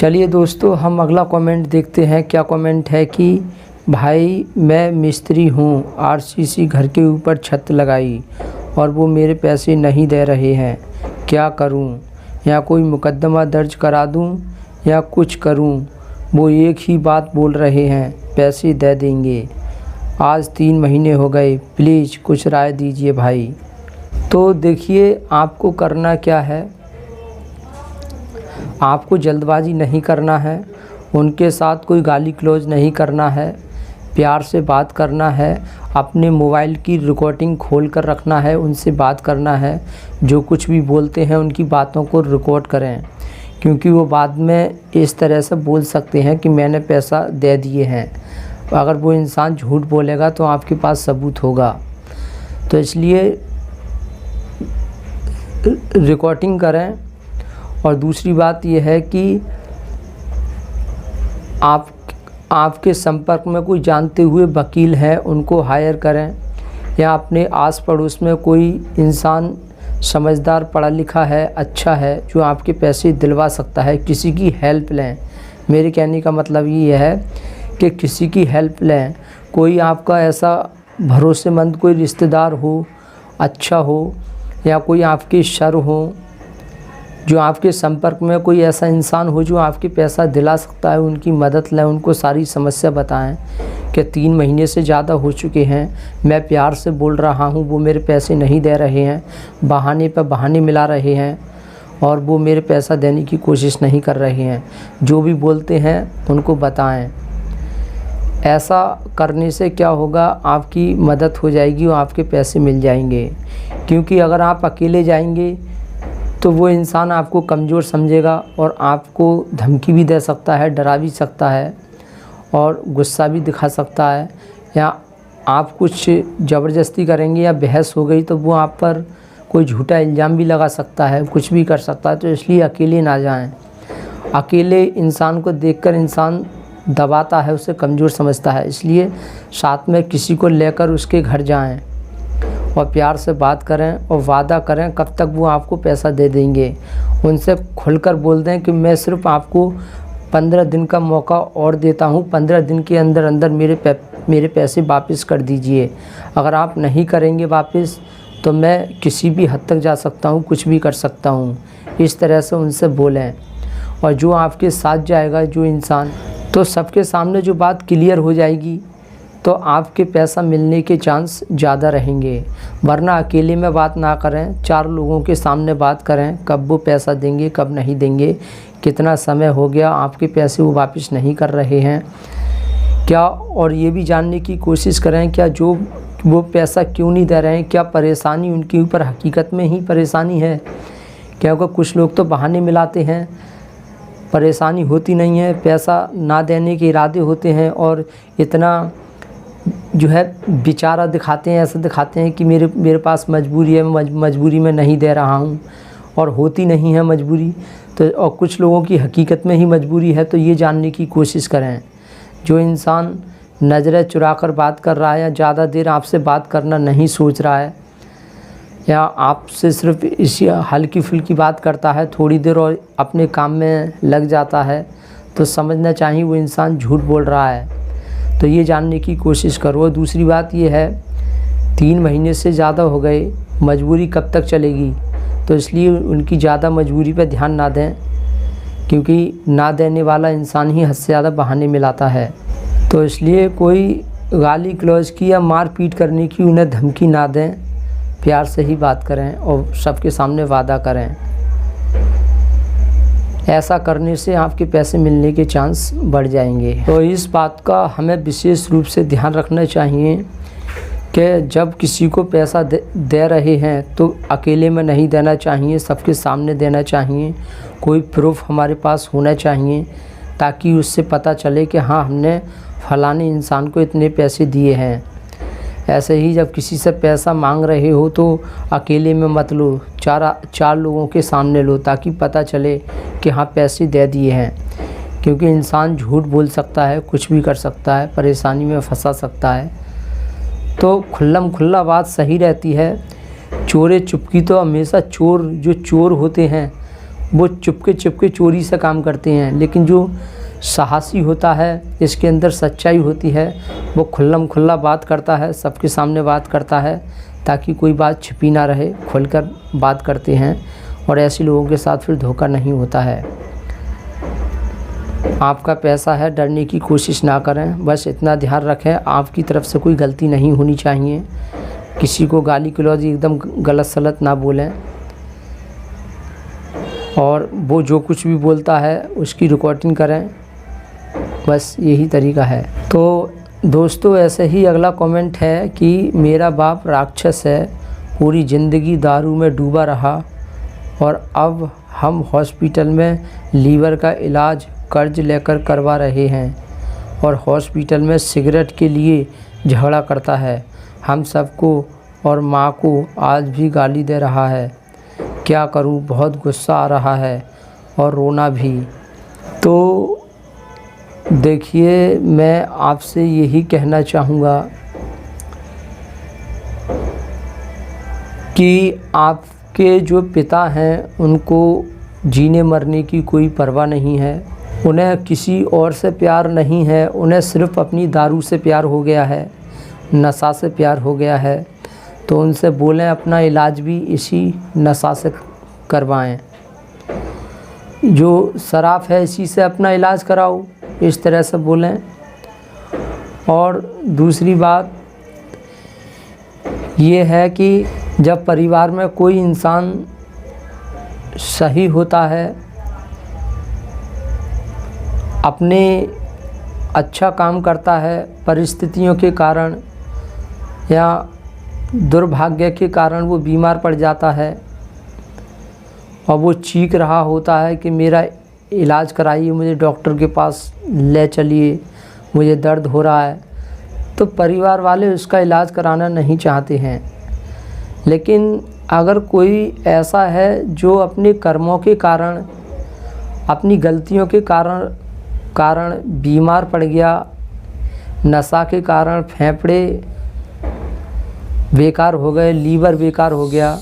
चलिए दोस्तों, हम अगला कमेंट देखते हैं। क्या कमेंट है कि भाई मैं मिस्त्री हूँ, आरसीसी घर के ऊपर छत लगाई और वो मेरे पैसे नहीं दे रहे हैं, क्या करूँ? या कोई मुकदमा दर्ज करा दूँ या कुछ करूँ? वो एक ही बात बोल रहे हैं, पैसे दे देंगे। आज 3 महीने हो गए, प्लीज़ कुछ राय दीजिए भाई। तो देखिए, आपको करना क्या है, आपको जल्दबाजी नहीं करना है, उनके साथ कोई गाली गलौज नहीं करना है, प्यार से बात करना है, अपने मोबाइल की रिकॉर्डिंग खोल कर रखना है, उनसे बात करना है। जो कुछ भी बोलते हैं उनकी बातों को रिकॉर्ड करें, क्योंकि वो बाद में इस तरह से बोल सकते हैं कि मैंने पैसा दे दिए हैं। अगर वो इंसान झूठ बोलेगा तो आपके पास सबूत होगा। तो इसलिए रिकॉर्डिंग करें। और दूसरी बात यह है कि आपके संपर्क में कोई जानते हुए वकील हैं, उनको हायर करें, या अपने आस पड़ोस में कोई इंसान समझदार पढ़ा लिखा है, अच्छा है, जो आपके पैसे दिलवा सकता है, किसी की हेल्प लें। मेरे कहने का मतलब ये है कि किसी की हेल्प लें। कोई आपका ऐसा भरोसेमंद कोई रिश्तेदार हो, अच्छा हो, या कोई आपके सर हो, जो आपके संपर्क में कोई ऐसा इंसान हो जो आपके पैसा दिला सकता है, उनकी मदद लें, उनको सारी समस्या बताएं कि 3 महीने से ज़्यादा हो चुके हैं, मैं प्यार से बोल रहा हूँ, वो मेरे पैसे नहीं दे रहे हैं, बहाने पर बहाने मिला रहे हैं और वो मेरे पैसा देने की कोशिश नहीं कर रहे हैं। जो भी बोलते हैं उनको बताएं। ऐसा करने से क्या होगा, आपकी मदद हो जाएगी और आपके पैसे मिल जाएंगे। क्योंकि अगर आप अकेले जाएंगे तो वो इंसान आपको कमज़ोर समझेगा और आपको धमकी भी दे सकता है, डरा भी सकता है और गुस्सा भी दिखा सकता है, या आप कुछ ज़बरदस्ती करेंगे या बहस हो गई तो वो आप पर कोई झूठा इल्ज़ाम भी लगा सकता है, कुछ भी कर सकता है। तो इसलिए अकेले ना जाएं। अकेले इंसान को देखकर इंसान दबाता है, उसे कमज़ोर समझता है। इसलिए साथ में किसी को लेकर उसके घर जाएं और प्यार से बात करें और वादा करें कब तक वो आपको पैसा दे देंगे। उनसे खुलकर बोल दें कि मैं सिर्फ आपको 15 दिन का मौका और देता हूँ, 15 दिन के अंदर अंदर मेरे पैसे वापस कर दीजिए। अगर आप नहीं करेंगे वापस तो मैं किसी भी हद तक जा सकता हूँ, कुछ भी कर सकता हूँ। इस तरह से उनसे बोलें। और जो आपके साथ जाएगा जो इंसान, तो सबके सामने जो बात क्लियर हो जाएगी तो आपके पैसा मिलने के चांस ज़्यादा रहेंगे। वरना अकेले में बात ना करें, 4 लोगों के सामने बात करें, कब वो पैसा देंगे, कब नहीं देंगे, कितना समय हो गया, आपके पैसे वो वापस नहीं कर रहे हैं क्या। और ये भी जानने की कोशिश करें क्या जो वो पैसा क्यों नहीं दे रहे हैं, क्या परेशानी उनके ऊपर हकीकत में ही परेशानी है। क्योंकि कुछ लोग तो बहाने मिलाते हैं, परेशानी होती नहीं है, पैसा ना देने के इरादे होते हैं और इतना जो है बेचारा दिखाते हैं, ऐसा दिखाते हैं कि मेरे पास मजबूरी है, मजबूरी में नहीं दे रहा हूँ, और होती नहीं है मजबूरी। तो और कुछ लोगों की हकीकत में ही मजबूरी है। तो ये जानने की कोशिश करें। जो इंसान नज़रें चुरा कर बात कर रहा है, या ज़्यादा देर आपसे बात करना नहीं सोच रहा है, या आपसे सिर्फ इसी हल्की फुल्की बात करता है थोड़ी देर और अपने काम में लग जाता है, तो समझना चाहिए वो इंसान झूठ बोल रहा है। तो ये जानने की कोशिश करो। दूसरी बात ये है, 3 महीने से ज़्यादा हो गए, मजबूरी कब तक चलेगी। तो इसलिए उनकी ज़्यादा मजबूरी पर ध्यान ना दें, क्योंकि ना देने वाला इंसान ही हद से ज़्यादा बहाने मिलाता है। तो इसलिए कोई गाली गलौज की या मार पीट करने की उन्हें धमकी ना दें, प्यार से ही बात करें और सबके सामने वादा करें। ऐसा करने से आपके पैसे मिलने के चांस बढ़ जाएंगे। तो इस बात का हमें विशेष रूप से ध्यान रखना चाहिए कि जब किसी को पैसा दे रहे हैं तो अकेले में नहीं देना चाहिए, सबके सामने देना चाहिए। कोई प्रूफ हमारे पास होना चाहिए ताकि उससे पता चले कि हाँ, हमने फलाने इंसान को इतने पैसे दिए हैं। ऐसे ही जब किसी से पैसा मांग रहे हो तो अकेले में मत लो, 4 लोगों के सामने लो, ताकि पता चले कि हाँ पैसे दे दिए हैं। क्योंकि इंसान झूठ बोल सकता है, कुछ भी कर सकता है, परेशानी में फंसा सकता है। तो खुल्लम खुल्ला बात सही रहती है। चोरे चुपकी तो हमेशा जो चोर होते हैं वो चुपके चोरी से काम करते हैं, लेकिन जो साहसी होता है, इसके अंदर सच्चाई होती है, वो खुल्लम खुल्ला बात करता है, सबके सामने बात करता है, ताकि कोई बात छिपी ना रहे, खुलकर बात करते हैं। और ऐसे लोगों के साथ फिर धोखा नहीं होता है। आपका पैसा है, डरने की कोशिश ना करें, बस इतना ध्यान रखें आपकी तरफ से कोई गलती नहीं होनी चाहिए। किसी को गाली गलौज एकदम गलत सलत ना बोलें, और वो जो कुछ भी बोलता है उसकी रिकॉर्डिंग करें, बस यही तरीका है। तो दोस्तों, ऐसे ही अगला कमेंट है कि मेरा बाप राक्षस है, पूरी ज़िंदगी दारू में डूबा रहा और अब हम हॉस्पिटल में लीवर का इलाज कर्ज लेकर करवा रहे हैं, और हॉस्पिटल में सिगरेट के लिए झगड़ा करता है, हम सबको और माँ को आज भी गाली दे रहा है। क्या करूँ, बहुत गुस्सा आ रहा है और रोना भी। तो देखिए, मैं आपसे यही कहना चाहूँगा कि आपके जो पिता हैं उनको जीने मरने की कोई परवाह नहीं है, उन्हें किसी और से प्यार नहीं है, उन्हें सिर्फ़ अपनी दारू से प्यार हो गया है, नशा से प्यार हो गया है। तो उनसे बोलें अपना इलाज भी इसी नशा से करवाएं, जो शराब है इसी से अपना इलाज कराओ, इस तरह से बोलें। और दूसरी बात ये है कि जब परिवार में कोई इंसान सही होता है, अपने अच्छा काम करता है, परिस्थितियों के कारण या दुर्भाग्य के कारण वो बीमार पड़ जाता है और वो चीख रहा होता है कि मेरा इलाज कराइए, मुझे डॉक्टर के पास ले चलिए, मुझे दर्द हो रहा है, तो परिवार वाले उसका इलाज कराना नहीं चाहते हैं। लेकिन अगर कोई ऐसा है जो अपने कर्मों के कारण, अपनी गलतियों के कारण बीमार पड़ गया, नशा के कारण फेफड़े बेकार हो गए, लीवर बेकार हो गया,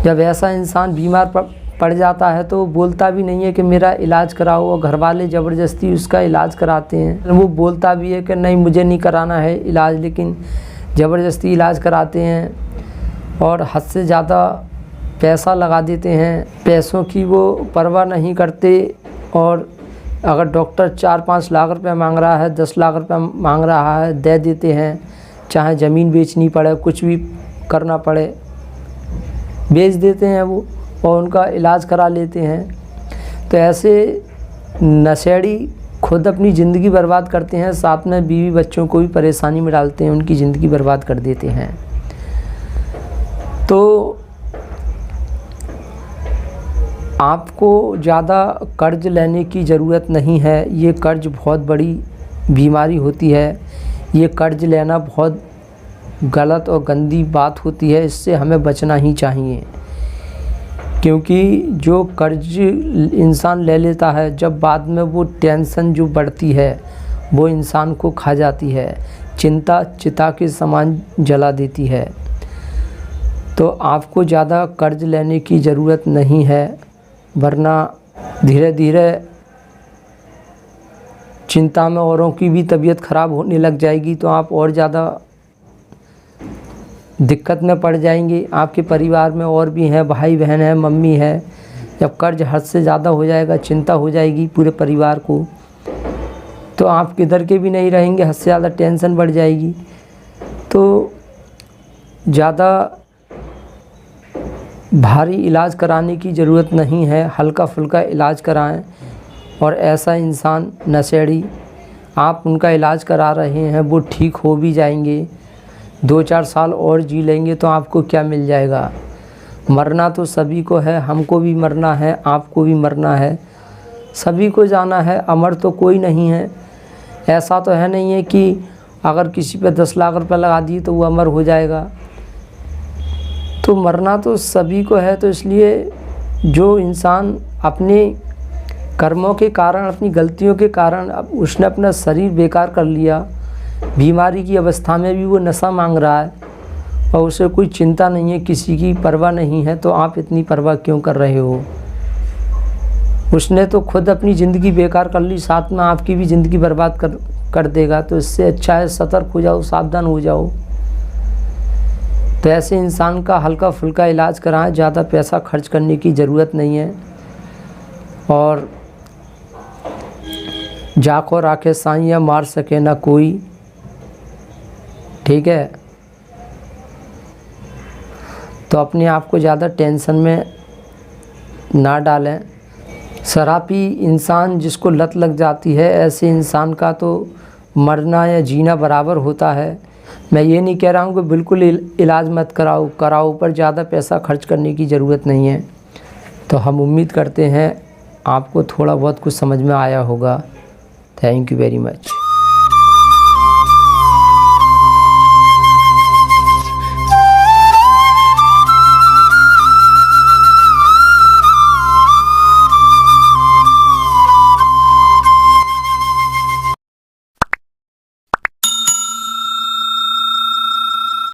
जब ऐसा इंसान बीमार पड़ जाता है तो बोलता भी नहीं है कि मेरा इलाज कराओ, और घर वाले ज़बरदस्ती उसका इलाज कराते हैं। वो बोलता भी है कि नहीं मुझे नहीं कराना है इलाज, लेकिन ज़बरदस्ती इलाज कराते हैं और हद से ज़्यादा पैसा लगा देते हैं। पैसों की वो परवाह नहीं करते, और अगर डॉक्टर 4-5 लाख रुपए मांग रहा है, 10 लाख रुपए मांग रहा है, दे देते हैं, चाहे ज़मीन बेचनी पड़े, कुछ भी करना पड़े, बेच देते हैं वो, और उनका इलाज करा लेते हैं। तो ऐसे नशेड़ी खुद अपनी ज़िंदगी बर्बाद करते हैं, साथ में बीवी बच्चों को भी परेशानी में डालते हैं, उनकी ज़िंदगी बर्बाद कर देते हैं। तो आपको ज़्यादा कर्ज लेने की ज़रूरत नहीं है, ये कर्ज बहुत बड़ी बीमारी होती है, ये कर्ज लेना बहुत गलत और गंदी बात होती है, इससे हमें बचना ही चाहिए। क्योंकि जो कर्ज इंसान ले लेता है, जब बाद में वो टेंशन जो बढ़ती है वो इंसान को खा जाती है, चिंता चिता के समान जला देती है। तो आपको ज़्यादा कर्ज लेने की ज़रूरत नहीं है, वरना धीरे धीरे चिंता में औरों की भी तबीयत ख़राब होने लग जाएगी, तो आप और ज़्यादा दिक्कत में पड़ जाएंगे। आपके परिवार में और भी हैं, भाई बहन है, मम्मी है, जब कर्ज हद से ज़्यादा हो जाएगा, चिंता हो जाएगी पूरे परिवार को, तो आप किधर के भी नहीं रहेंगे, हद से ज़्यादा टेंशन बढ़ जाएगी। तो ज़्यादा भारी इलाज कराने की ज़रूरत नहीं है, हल्का फुल्का इलाज कराएं। और ऐसा इंसान नशेड़ी, आप उनका इलाज करा रहे हैं, वो ठीक हो भी जाएंगे, 2-4 साल और जी लेंगे, तो आपको क्या मिल जाएगा। मरना तो सभी को है, हमको भी मरना है, आपको भी मरना है, सभी को जाना है, अमर तो कोई नहीं है। ऐसा तो है नहीं है कि अगर किसी पे 10 लाख रुपए लगा दिए तो वो अमर हो जाएगा। तो मरना तो सभी को है। तो इसलिए जो इंसान अपने कर्मों के कारण, अपनी गलतियों के कारण अब उसने अपना शरीर बेकार कर लिया, बीमारी की अवस्था में भी वो नशा मांग रहा है, और उसे कोई चिंता नहीं है, किसी की परवाह नहीं है, तो आप इतनी परवाह क्यों कर रहे हो? उसने तो खुद अपनी ज़िंदगी बेकार कर ली, साथ में आपकी भी ज़िंदगी बर्बाद कर देगा। तो इससे अच्छा है सतर्क हो जाओ, सावधान हो जाओ। तो ऐसे इंसान का हल्का फुल्का इलाज कराएं, ज़्यादा पैसा खर्च करने की ज़रूरत नहीं है। और जाको राखे साइयाँ मार सके ना कोई, ठीक है। तो अपने आप को ज़्यादा टेंशन में ना डालें। शराबी इंसान जिसको लत लग जाती है, ऐसे इंसान का तो मरना या जीना बराबर होता है। मैं ये नहीं कह रहा हूँ कि बिल्कुल इलाज मत कराओ, पर ज़्यादा पैसा खर्च करने की ज़रूरत नहीं है। तो हम उम्मीद करते हैं आपको थोड़ा बहुत कुछ समझ में आया होगा। Thank you very much.